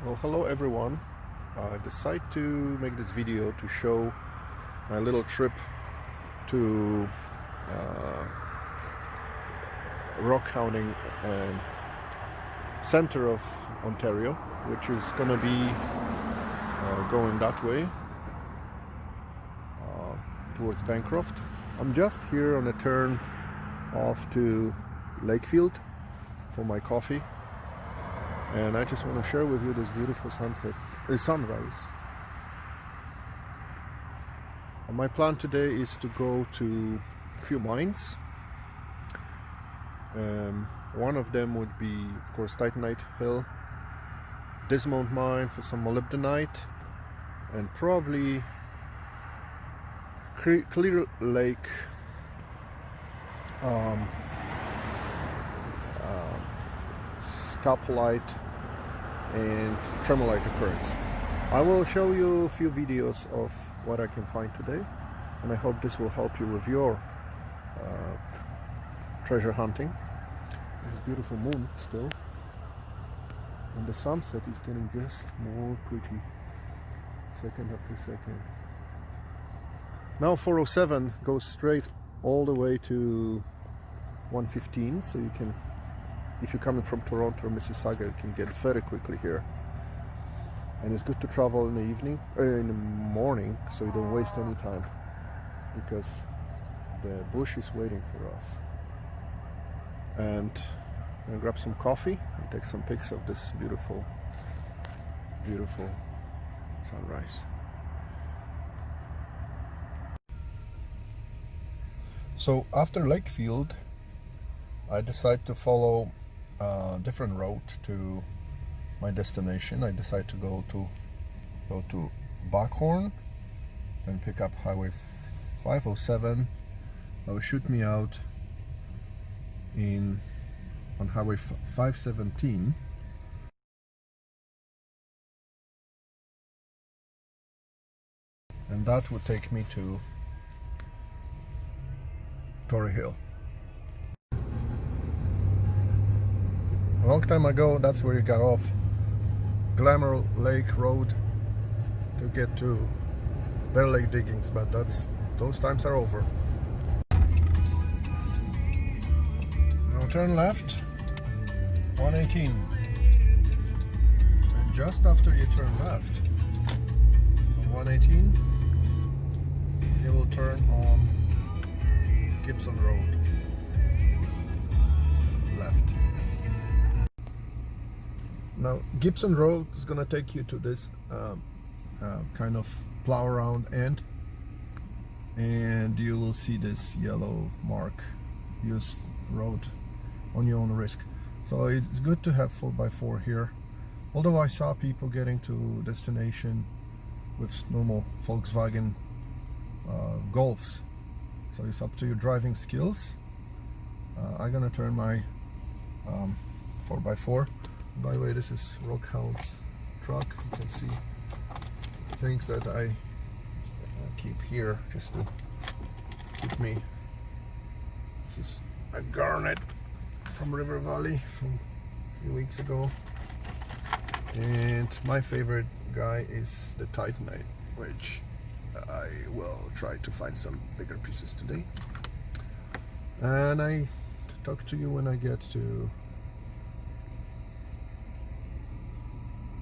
Well, hello everyone. I decided to make this video to show my little trip to Rockhounding center of Ontario, which is gonna be going that way towards Bancroft. I'm just here on a turn off to Lakefield for my coffee. And I just want to share with you this beautiful sunrise. And my plan today is to go to a few mines. One of them would be, of course, Titanite Hill, Desmond Mine for some molybdenite, and probably Clear Lake Tremolite and Tremolite Occurrence. I will show you a few videos of what I can find today, and I hope this will help you with your treasure hunting. This is beautiful moon still, and the sunset is getting just more pretty second after second. Now 407 goes straight all the way to 115, so you can, if you're coming from Toronto or Mississauga, you can get very quickly here. And it's good to travel in the evening, in the morning, so you don't waste any time, because the bush is waiting for us. And I'm gonna grab some coffee and take some pics of this beautiful, beautiful sunrise. So after Lakefield, I decided to follow a different road to my destination. I decided to go to Buckhorn, then pick up Highway 507. That will shoot me out on Highway 517. And that would take me to Tory Hill. A long time ago, that's where you got off Glamour Lake Road to get to Bear Lake Diggings, but those times are over. Now turn left, 118, and just after you turn left on 118, you will turn on Gibson Road, left. Now Gibson Road is gonna take you to this kind of plow around end, and you will see this yellow mark, use road on your own risk. So it's good to have 4x4 here, although I saw people getting to destination with normal Volkswagen Golfs. So it's up to your driving skills. I'm gonna turn my 4x4. By the way, this is Rockhound's truck. You can see things that I keep here just to keep me. This is a garnet from River Valley from a few weeks ago. And my favorite guy is the Titanite, which I will try to find some bigger pieces today. And I talk to you when I get to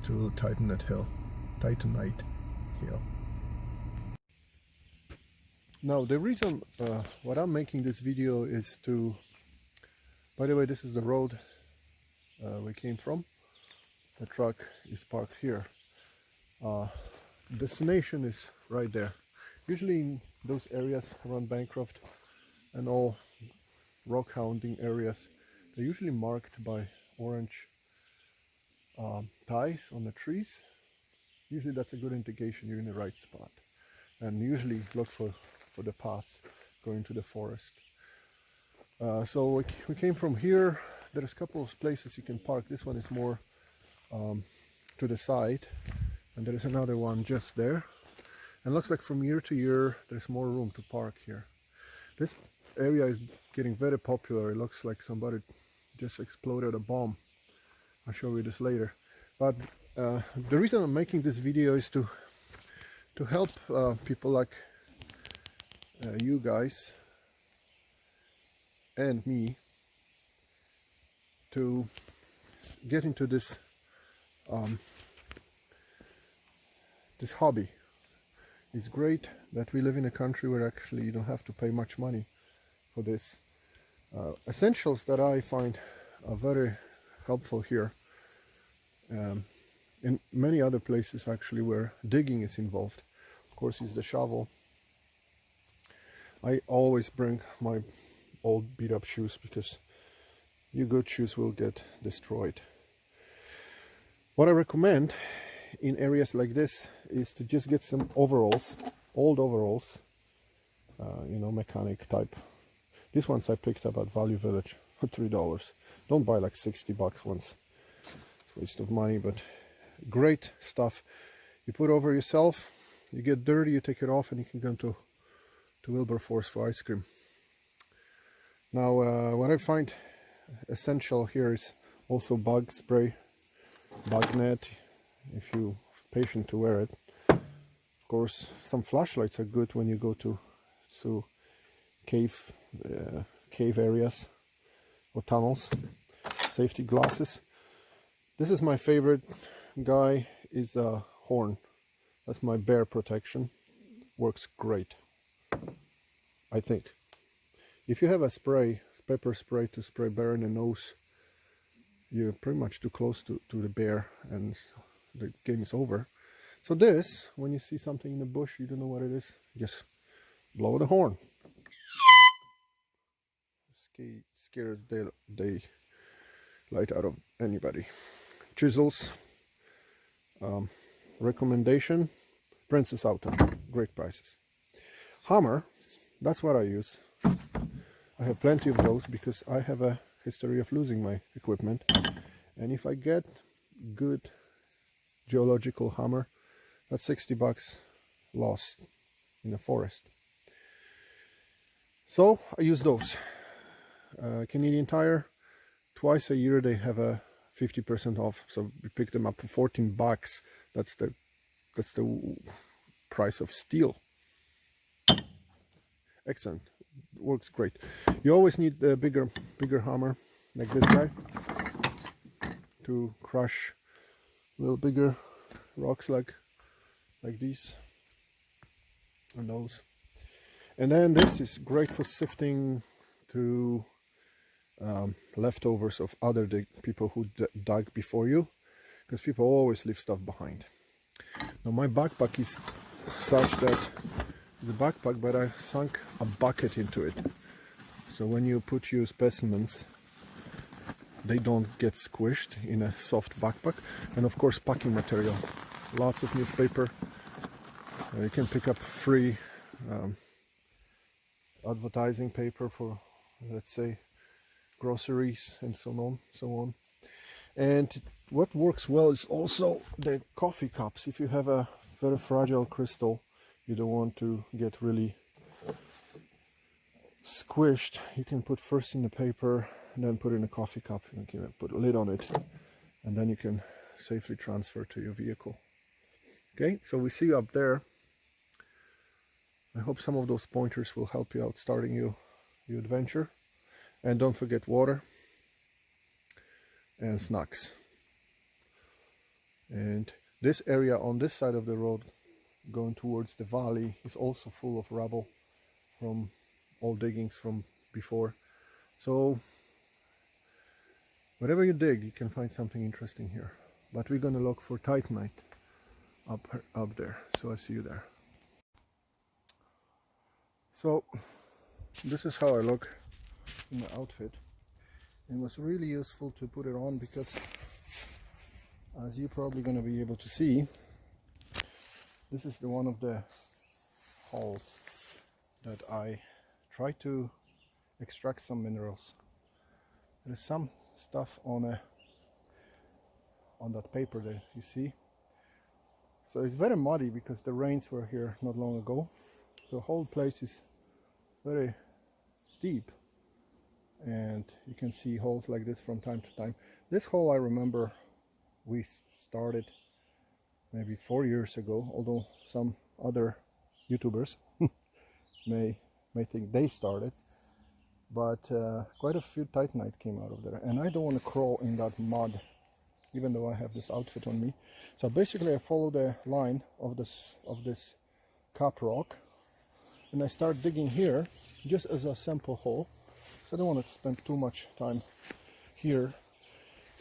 Titanite Hill. Now the reason what I'm making this video is to, by the way, this is the road we came from. The truck is parked here. Destination is right there. Usually in those areas around Bancroft and all rockhounding areas, they're usually marked by orange ties on the trees. Usually that's a good indication you're in the right spot, and usually look for the path going to the forest. So we came from here. There's a couple of places you can park. This one is more to the side, and there is another one just there. And looks like from year to year there's more room to park here. This area is getting very popular. It looks like somebody just exploded a bomb. I'll show you this later. But The reason I'm making this video is to help people like you guys and me to get into this this hobby. It's great that we live in a country where actually you don't have to pay much money for this. Essentials that I find are very helpful here, in many other places actually where digging is involved. Of course, is the shovel. I always bring my old beat up shoes because your good shoes will get destroyed. What I recommend in areas like this is to just get some overalls, old overalls, you know, mechanic type. These ones I picked up at Value Village for $3. Don't buy like 60 bucks ones. It's a waste of money, but great stuff. You put over yourself, you get dirty, you take it off, and you can go to Wilberforce for ice cream. Now, what I find essential here is also bug spray, bug net, if you're patient to wear it. Of course, some flashlights are good when you go to cave areas or tunnels. Safety glasses. This is my favorite guy, is a horn. That's my bear protection. Works great, I think. If you have a spray, pepper spray to spray bear in the nose, you're pretty much too close to the bear and the game is over. So this, when you see something in the bush, you don't know what it is, just blow the horn. Scares daylight out of anybody. Chisels, recommendation, Princess Auto, great prices. Hammer, that's what I use. I have plenty of those because I have a history of losing my equipment, and if I get good geological hammer, that's 60 bucks lost in the forest. So I use those. Canadian Tire, twice a year they have a 50% off, so we pick them up for 14 bucks. That's the price of steel. Excellent, works great. You always need a bigger hammer like this guy to crush a little bigger rocks like these and those. And then this is great for sifting through leftovers of other people who dug before you, because people always leave stuff behind. Now my backpack is such that it's a backpack, but I sunk a bucket into it, so when you put your specimens, they don't get squished in a soft backpack. And of course, packing material, lots of newspaper. You can pick up free advertising paper for, let's say, groceries and so on. And what works well is also the coffee cups. If you have a very fragile crystal, you don't want to get really squished, you can put first in the paper and then put in a coffee cup. You can put a lid on it, and then you can safely transfer to your vehicle. Okay, so we see you up there. I hope some of those pointers will help you out starting your adventure. And don't forget water and snacks. And this area on this side of the road going towards the valley is also full of rubble from all diggings from before. So whatever you dig, you can find something interesting here. But we're gonna look for Titanite up there. So I see you there. So this is how I look in the outfit. It was really useful to put it on because, as you're probably going to be able to see, this is one of the holes that I try to extract some minerals. There is some stuff on that paper that you see. So it's very muddy because the rains were here not long ago. So the whole place is very steep, and you can see holes like this from time to time. This hole I remember we started maybe 4 years ago, although some other YouTubers may think they started. But quite a few Titanite came out of there, and I don't want to crawl in that mud, even though I have this outfit on me. So basically I follow the line of this cap rock, and I start digging here just as a sample hole. So I don't want to spend too much time here.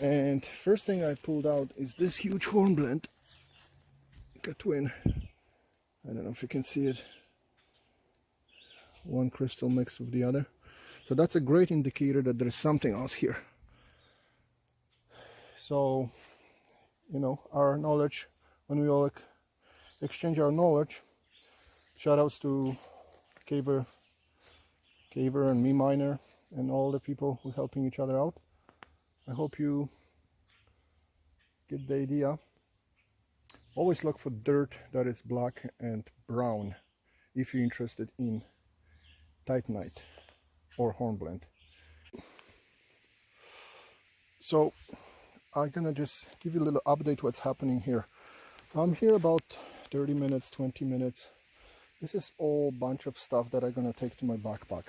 And first thing I pulled out is this huge hornblende, like a twin. I don't know if you can see it. One crystal mixed with the other. So that's a great indicator that there's something else here. So, you know, our knowledge, when we all exchange our knowledge, shout outs to Caver and Me Miner and all the people who are helping each other out. I hope you get the idea. Always look for dirt that is black and brown if you're interested in Titanite or hornblende. So I'm gonna just give you a little update what's happening here. So I'm here about 30 minutes, 20 minutes. This is all bunch of stuff that I'm gonna take to my backpack.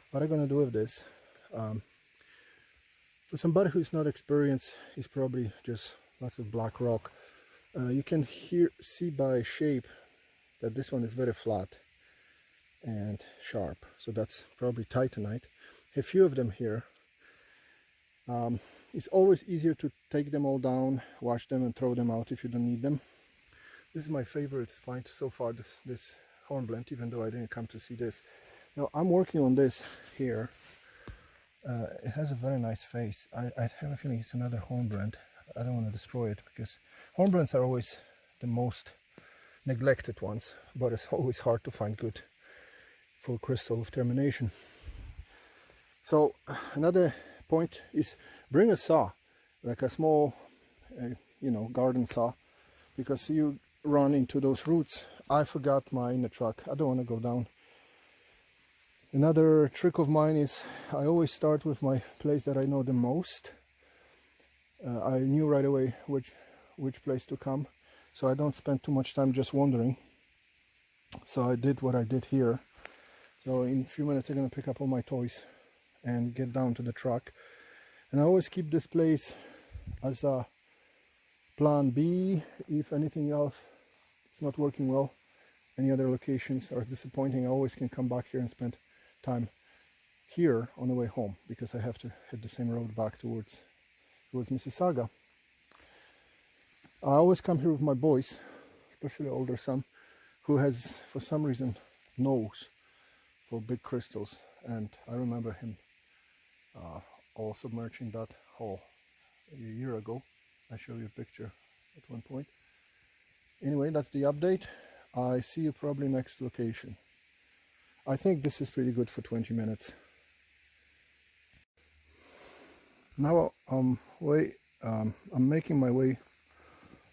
What I'm gonna do with this, for somebody who's not experienced, is probably just lots of black rock. You can see by shape that this one is very flat and sharp, so that's probably Titanite. A few of them here. It's always easier to take them all down, wash them and throw them out if you don't need them. This is my favorite find so far, this hornblende, even though I didn't come to see this. Now I'm working on this here. It has a very nice face. I have a feeling it's another hornblende. I don't want to destroy it, because hornblendes are always the most neglected ones, but it's always hard to find good full crystal of termination. So another point is bring a saw, like a small you know, garden saw, because you run into those roots. I forgot mine in the truck. I don't want to go down. Another trick of mine is I always start with my place that I know the most. I knew right away which place to come, so I don't spend too much time just wandering. So I did what I did here. So in a few minutes I'm gonna pick up all my toys and get down to the truck. And I always keep this place as a plan B if anything else is not working well. Any other locations are disappointing, I always can come back here and spend time here on the way home, because I have to hit the same road back towards Mississauga. I always come here with my boys, especially older son, who has for some reason nose for big crystals, and I remember him all submerging that hole a year ago. I show you a picture at one point. Anyway, that's the update. I see you probably next location. I think this is pretty good for 20 minutes. Now I'm making my way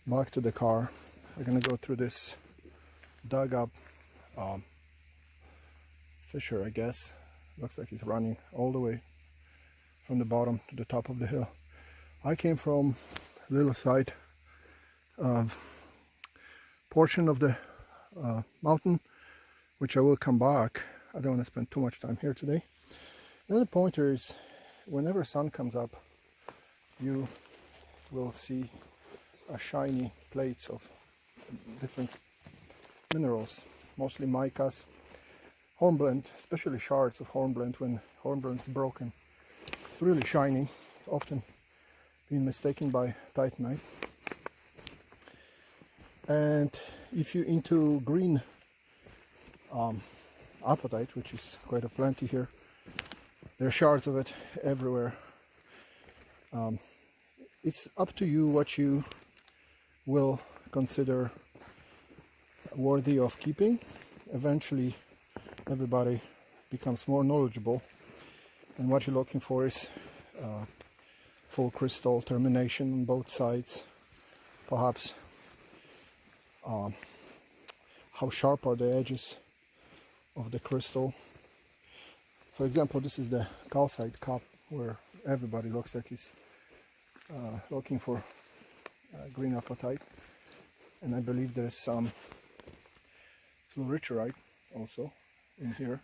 back to the car. I'm gonna go through this dug up fissure, I guess. Looks like he's running all the way from the bottom to the top of the hill. I came from a little side portion of the mountain, which I will come back. I don't want to spend too much time here today. Another pointer is, whenever sun comes up, you will see shiny plates of different minerals, mostly micas, hornblende, especially shards of hornblende. When hornblende is broken, it's really shiny, often being mistaken by Titanite. And if you're into green apatite, which is quite a plenty here, there are shards of it everywhere. It's up to you what you will consider worthy of keeping. Eventually everybody becomes more knowledgeable, and what you're looking for is full crystal termination on both sides, perhaps how sharp are the edges of the crystal. For example, this is the calcite cup, where everybody looks like he's looking for green apatite, and I believe there's some fluoriturite also in here,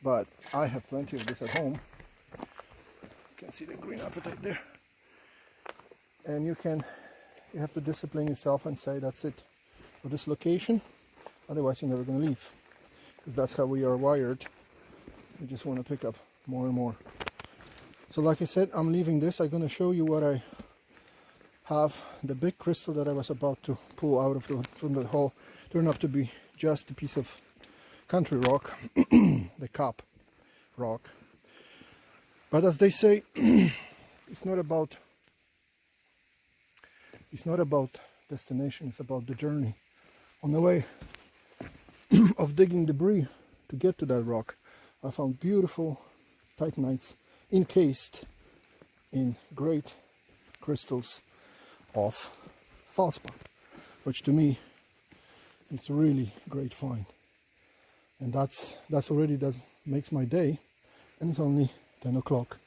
but I have plenty of this at home. You can see the green apatite there, and you have to discipline yourself and say that's it for this location, otherwise you're never going to leave, because that's how we are wired. We just want to pick up more and more. So like I said, I'm leaving this. I'm going to show you what I have. The big crystal that I was about to pull out of from the hole turned out to be just a piece of country rock, the cap rock. But as they say, it's not about destination, it's about the journey. On the way of digging debris to get to that rock, I found beautiful titanites encased in great crystals of feldspar, which to me it's a really great find. And that's already makes my day, and it's only 10 o'clock.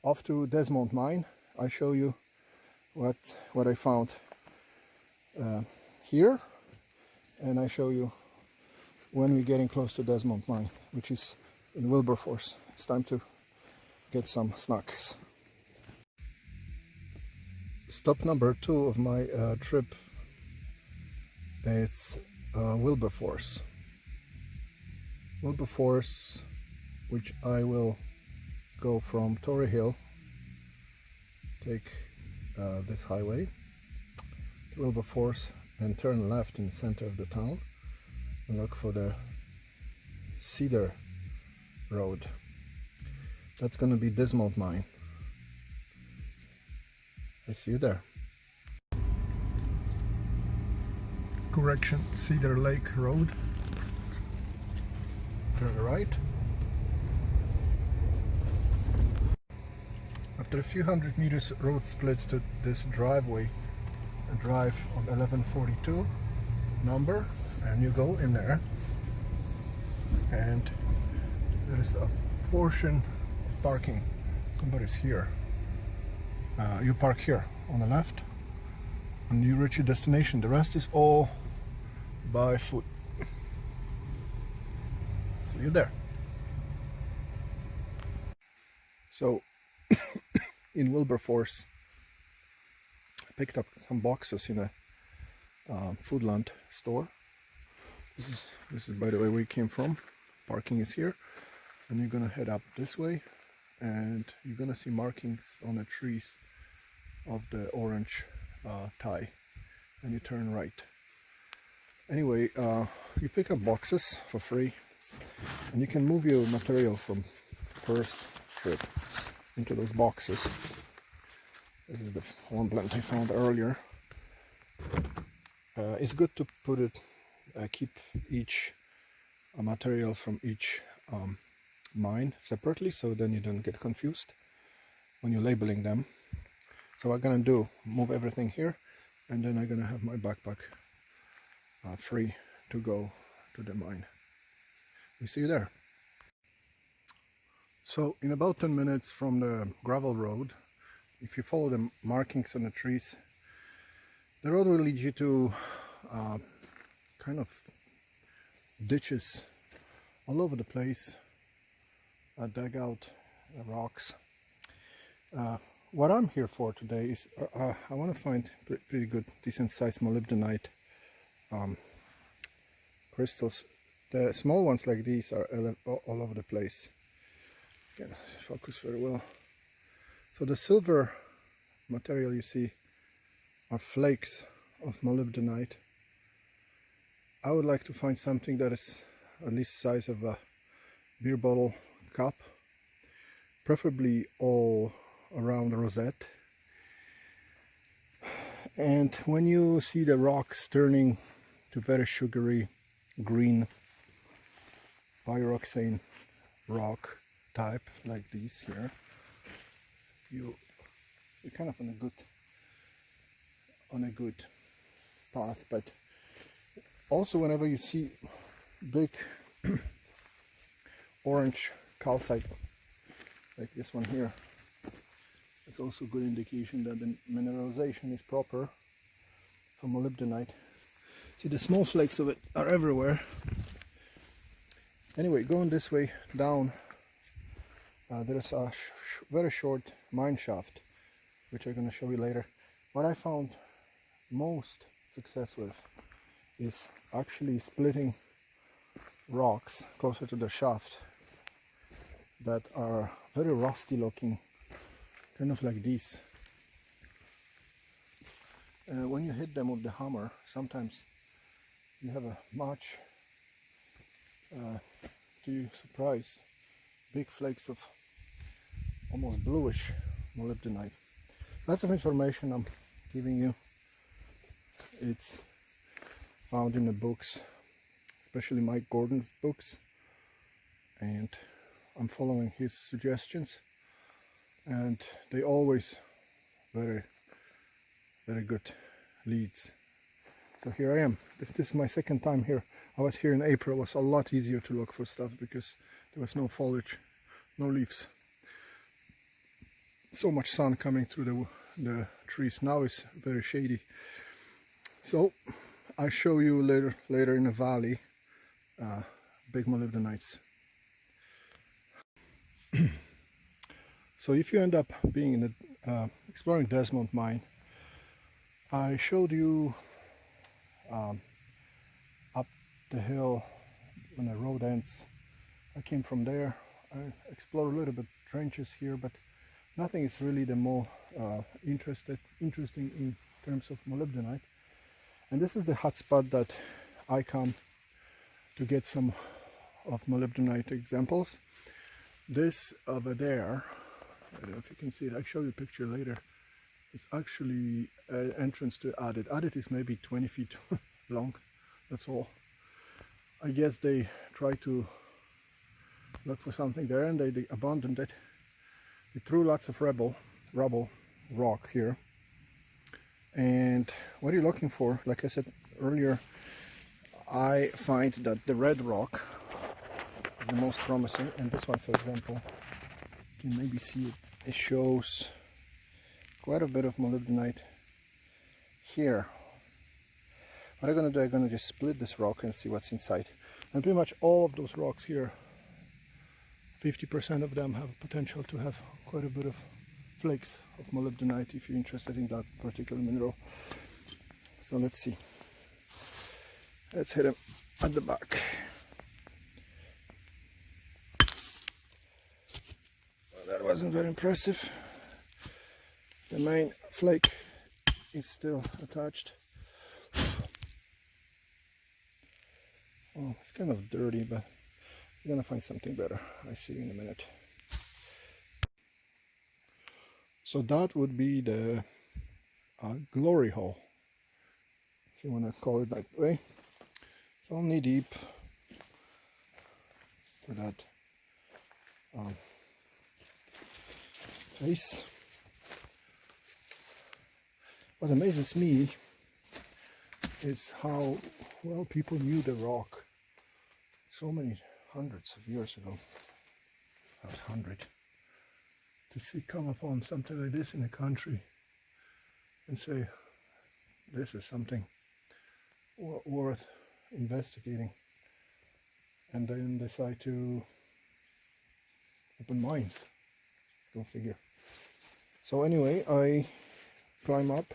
Off to Desmond Mine. I show you what I found here, and I show you when we're getting close to Desmond Mine, which is in Wilberforce. It's time to get some snacks. Stop number 2 of my trip is Wilberforce. Wilberforce, which I will go from Torrey Hill, take this highway to Wilberforce and turn left in the center of the town and look for the Cedar Road. That's going to be Desmond Mine. I see you there. Correction, Cedar Lake Road. Turn right. After a few hundred meters, road splits to this driveway. A drive on 1142 number, and you go in there, and there is a portion of parking. Somebody's here. You park here on the left and you reach your destination. The rest is all by foot. See you there. So in Wilberforce, I picked up some boxes in a Foodland store. This is by the way where we came from. Parking is here, and you're gonna head up this way, and you're gonna see markings on the trees of the orange tie, and you turn right. Anyway, you pick up boxes for free, and you can move your material from first trip into those boxes. This is the hornblende I found earlier. It's good to put it, keep each material from each mine separately, so then you don't get confused when you're labeling them. So what I'm gonna do, move everything here, and then I'm gonna have my backpack free to go to the mine. We see you there. So in about 10 minutes from the gravel road, if you follow the markings on the trees, the road will lead you to kind of ditches all over the place, dug out rocks. What I'm here for today is I want to find pretty good, decent sized molybdenite crystals. The small ones like these are all over the place. Can't focus very well. So the silver material you see are flakes of molybdenite. I would like to find something that is at least the size of a beer bottle cup, preferably all around the rosette. And when you see the rocks turning to very sugary green pyroxene rock type like these here, you're kind of on a good path. But also whenever you see big orange calcite like this one here, It's also a good indication that the mineralization is proper for molybdenite. See, the small flakes of it are everywhere. Anyway, going this way down, there is a very short mine shaft, which I'm going to show you later. What I found most success with is actually splitting rocks closer to the shaft that are very rusty looking, kind of like these. When you hit them with the hammer, sometimes you have a much, to your surprise, big flakes of almost bluish molybdenite. Lots of information I'm giving you. It's found in the books, especially Mike Gordon's books, and I'm following his suggestions, and they always very good leads. So here I am. This is my second time here. I was here in April. It was a lot easier to look for stuff because there was no foliage, no leaves. So much sun coming through the trees. Now it's very shady. So I show you later in the valley big molybdenites. So if you end up being in the exploring Desmond Mine, I showed you up the hill when the road ends. I came from there. I explored a little bit trenches here, but nothing is really the more interesting in terms of molybdenite. And this is the hot spot that I come to get some of molybdenite examples. This over there, I don't know if you can see it, I'll show you a picture later. It's actually an entrance to Adit. Adit is maybe 20 feet long, that's all. I guess they tried to look for something there and they abandoned it. They threw lots of rubble, rock here. And what you're looking for, like I said earlier, I find that the red rock is the most promising. And this one, for example, you can maybe see it. It shows quite a bit of molybdenite here. What I'm going to do, I'm going to just split this rock and see what's inside. And pretty much all of those rocks here, 50% of them have potential to have quite a bit of flakes of molybdenite if you're interested in that particular mineral. So let's see. Let's hit them at the back. Well, that wasn't very impressive. The main flake is still attached. Oh, it's kind of dirty, but I'm gonna find something better. I'll see you in a minute. So that would be the glory hole, if you want to call it that way. It's all knee deep for that face. What amazes me is how well people knew the rock so many hundreds of years ago. About 100. To come upon something like this in the country and say this is something worth investigating, and then decide to open mines. Go figure. So anyway, I climb up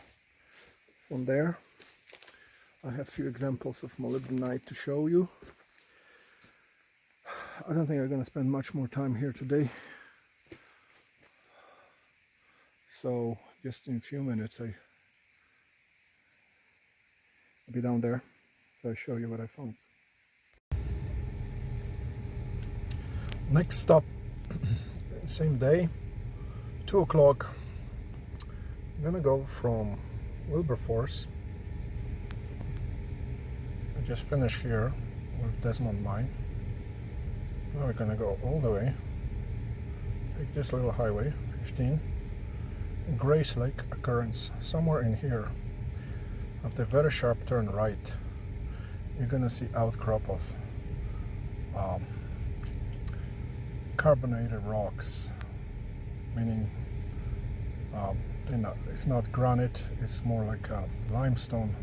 from there. I have a few examples of molybdenite to show you. I don't think I'm going to spend much more time here today. So just in a few minutes I'll be down there, so I'll show you what I found. Next stop, same day, 2 o'clock. I'm gonna go from Wilberforce. I just finished here with Desmond Mine. Now we're gonna go all the way, take this little highway 15, Grace Lake Occurrence. Somewhere in here, after a very sharp turn right, you're gonna see outcrop of carbonated rocks, meaning It's not granite, it's more like a limestone,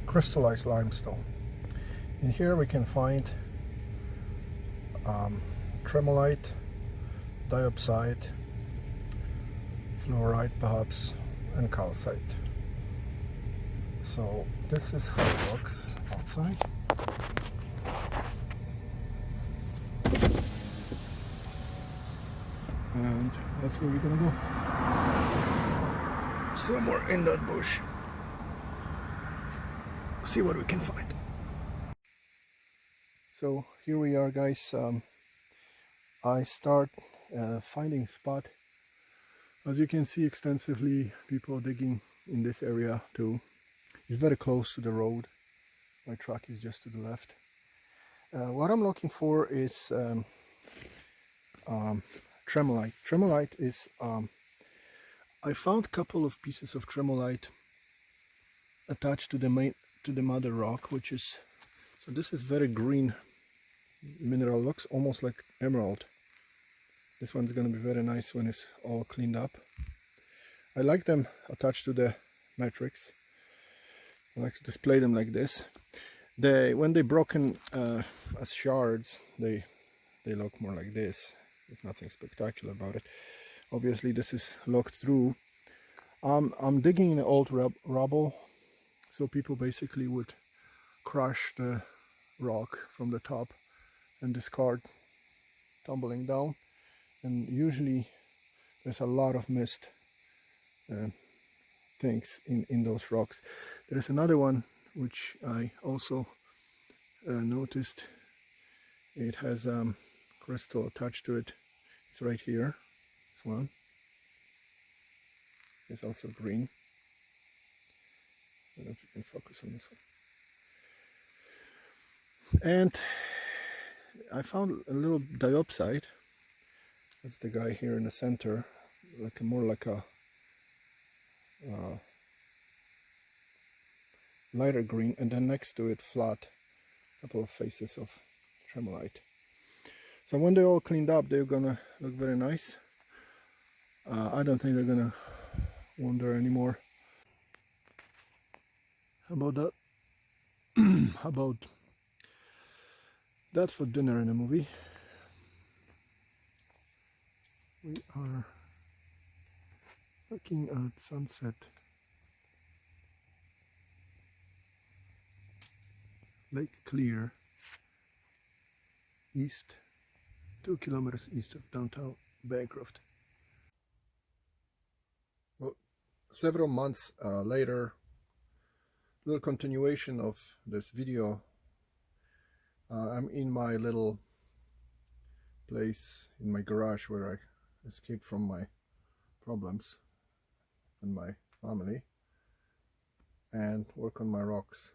crystallized limestone. In here we can find tremolite, diopside, fluorite perhaps, and calcite. So this is how it looks outside. And that's where we're gonna go. Somewhere in that bush. See what we can find. So here we are, guys. I start finding spot. As you can see, extensively people digging in this area too. It's very close to the road. My truck is just to the left. What I'm looking for is tremolite. Tremolite is I found a couple of pieces of tremolite attached to the mother rock, which is, so this is very green mineral, looks almost like emerald. This one's gonna be very nice when it's all cleaned up. I like them attached to the matrix. I like to display them like this. When they're broken as shards, they look more like this. There's nothing spectacular about it. Obviously this is locked through. I'm digging in the old rubble, so people basically would crush the rock from the top and discard tumbling down, and usually there's a lot of mist things in those rocks. There's another one which I also noticed. It has crystal attached to it. It's right here. This one is also green. I don't know if you can focus on this one. And I found a little diopside. That's the guy here in the center, more like a lighter green, and then next to it flat, a couple of faces of tremolite. So when they're all cleaned up, they're gonna look very nice. I don't think they're gonna wander anymore. How about that? How about that for dinner in a movie? We are looking at sunset. Lake Clear, east, 2 kilometers east of downtown Bancroft. Well, several months later, little continuation of this video. I'm in my little place in my garage where I escaped from my problems and my family and work on my rocks.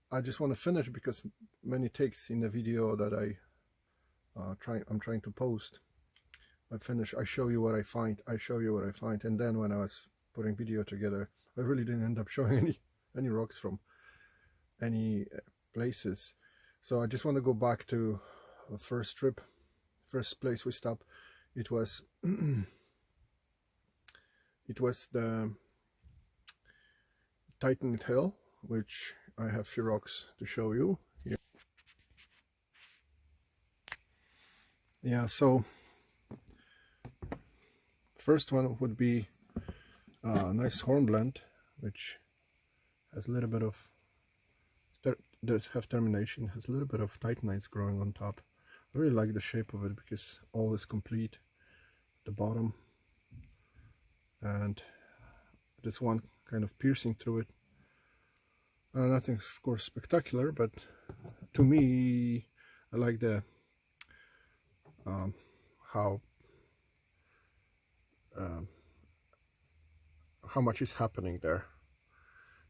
I just want to finish because many takes in the video that I'm trying to post. I show you what I find, and then when I was putting video together, I really didn't end up showing any rocks from any places. So I just want to go back to the first place we stopped. It was the Titanite Hill, which I have few rocks to show you here. Yeah, so first one would be a nice hornblende, which has a little bit of, does have termination, has a little bit of titanites growing on top. I really like the shape of it because all is complete at the bottom, and this one kind of piercing through it. Nothing of course spectacular, but to me I like the how much is happening there.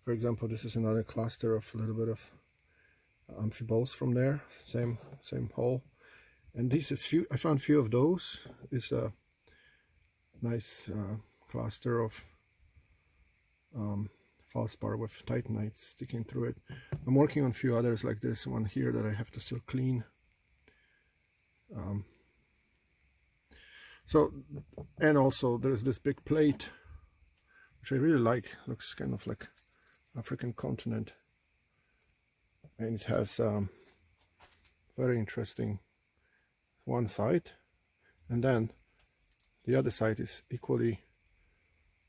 For example, this is another cluster of a little bit of amphiboles from there, same hole, and this is I found few of those. Is a nice cluster of feldspar with titanites sticking through it. I'm working on a few others like this one here that I have to still clean. So, and also there's this big plate, which I really like. Looks kind of like African continent, and it has very interesting one side, and then the other side is equally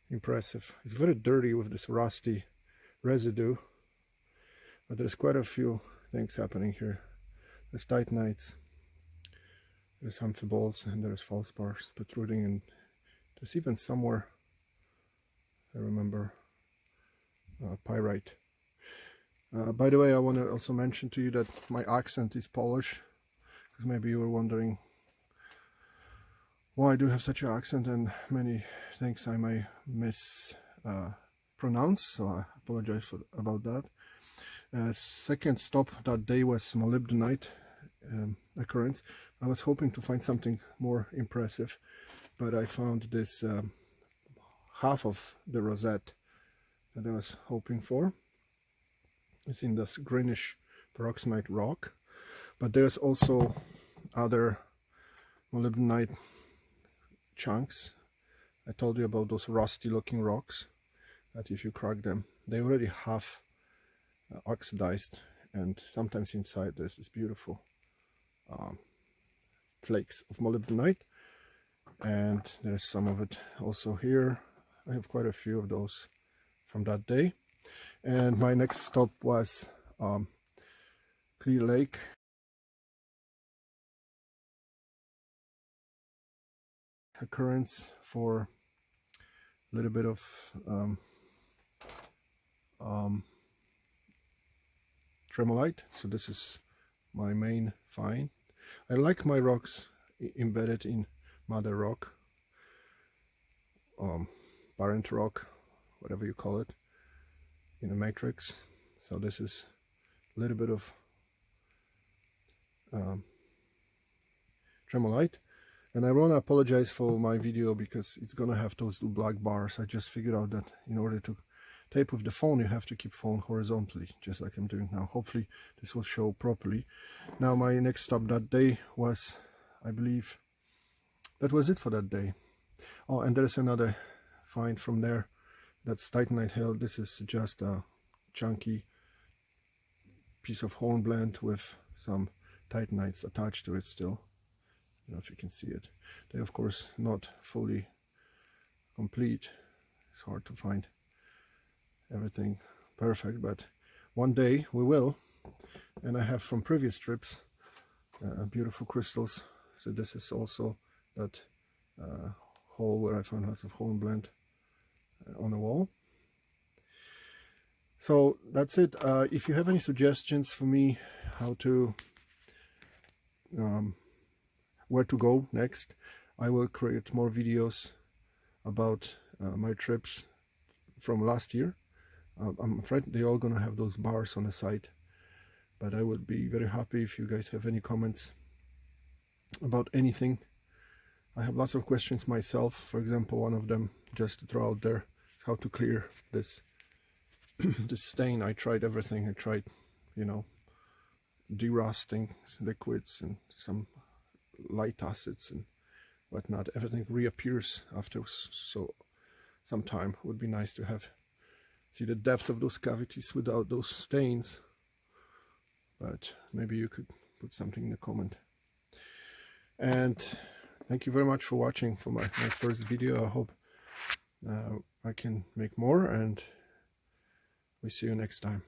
impressive. It's very dirty with this rusty residue, but there's quite a few things happening here. There's titanites, there's amphiboles, and there's feldspars protruding, and there's even somewhere, I remember, pyrite. By the way, I want to also mention to you that my accent is Polish, because maybe you were wondering why I do have such an accent, and many things I may mispronounce, so I apologize about that. Second stop that day was Molybdenite occurrence. I was hoping to find something more impressive, but I found this half of the rosette that I was hoping for. It's in this greenish peroxenite rock, but there's also other molybdenite chunks. I told you about those rusty looking rocks that if you crack them, they already half oxidized, and sometimes inside there's this beautiful flakes of molybdenite, and there's some of it also here. I have quite a few of those from that day. And my next stop was Grace Lake Occurrence for a little bit of Tremolite. So this is my main find. I like my rocks embedded in mother rock, parent rock, whatever you call it, in a matrix. So this is a little bit of Tremolite. And I want to apologize for my video because it's gonna have those two black bars. I just figured out that in order to tape with the phone, you have to keep phone horizontally, just like I'm doing now. Hopefully this will show properly. Now my next stop that day was, I believe, that was it for that day. Oh, and there's another find from there. That's Titanite Hill. This is just a chunky piece of hornblende with some titanites attached to it still. I don't know if you can see it. They're of course not fully complete. It's hard to find everything perfect, but one day we will. And I have from previous trips beautiful crystals. So this is also that hole where I found lots of hornblende on the wall. So that's it. If you have any suggestions for me how to where to go next, I will create more videos about my trips from last year. I'm afraid they're all gonna have those bars on the side, but I would be very happy if you guys have any comments about anything. I have lots of questions myself. For example, one of them, just to throw out there, is how to clear this this stain. I tried everything. I tried, you know, derusting liquids and some light acids and whatnot. Everything reappears after some time. Would be nice to have see the depth of those cavities without those stains, but maybe you could put something in the comment. And thank you very much for watching for my first video. I hope I can make more, and we see you next time.